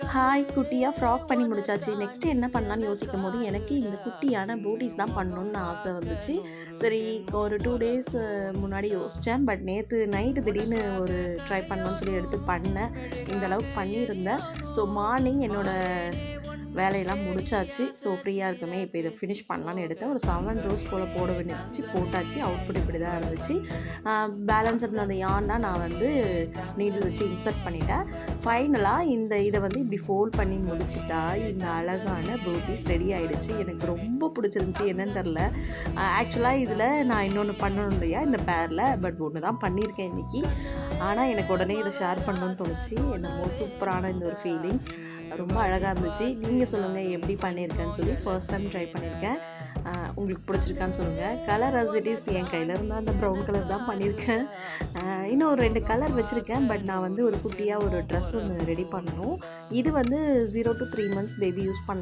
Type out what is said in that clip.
Hi குட்டியாக frock பண்ணி முடிச்சாச்சு. நெக்ஸ்ட்டு என்ன பண்ணலான்னு யோசிக்கும்போது, எனக்கு இந்த குட்டியான பூட்டீஸ் தான் பண்ணணுன்னு ஆசை வந்துச்சு. சரி, ஒரு 2 டேஸ் முன்னாடி யோசித்தேன். பட் நேற்று நைட்டு திடீர்னு ஒரு ட்ரை பண்ணணும்னு சொல்லி எடுத்து பண்ணேன். இந்த அளவுக்கு பண்ணியிருந்தேன். ஸோ மார்னிங் என்னோடய வேலையெல்லாம் முடிச்சாச்சு. ஸோ ஃப்ரீயாக இருக்குமே, இப்போ இதை ஃபினிஷ் பண்ணலான்னு எடுத்தேன். ஒரு 7 ரோஸ் போல் போட வேண்டியிருந்துச்சு, போட்டாச்சு. அவுட்புட் இப்படி தான் இருந்துச்சு. பேலன்ஸ் இருந்த அந்த யார்னா நான் வந்து நீடில் வச்சு இன்சர்ட் பண்ணிட்டேன். ஃபைனலாக இதை வந்து இப்படி ஃபோல்ட் பண்ணி முடிச்சுட்டா இந்த அழகான பூட்டீஸ் ரெடி ஆகிடுச்சு. எனக்கு ரொம்ப பிடிச்சிருந்துச்சி. என்னன்னு தெரில, ஆக்சுவலாக இதில் நான் இன்னொன்று பண்ணணும் இல்லையா இந்த பேரில், பட் ஒன்று தான் பண்ணியிருக்கேன் இன்றைக்கி. ஆனால் எனக்கு உடனே இதை ஷேர் பண்ணணும்னு தோணுச்சு. என்னமோ சூப்பரான இந்த ஒரு ஃபீலிங்ஸ், ரொம்ப அழகாக இருந்துச்சு. நீங்கள் சொல்லுங்கள் எப்படி பண்ணியிருக்கேன்னு சொல்லி. ஃபர்ஸ்ட் டைம் ட்ரை பண்ணியிருக்கேன். உங்களுக்கு பிடிச்சிருக்கான்னு சொல்லுங்கள். கலர் அஸ் இட் இஸ் என் கையில் இருந்தால் அந்த ப்ரௌன் கலர் தான் பண்ணியிருக்கேன். இன்னும் ஒரு 2 கலர் வச்சுருக்கேன். பட் நான் வந்து ஒரு குட்டியாக ஒரு ட்ரெஸ் ஒன்று ரெடி பண்ணணும். இது வந்து 0 to 3 months பேபி யூஸ் பண்ண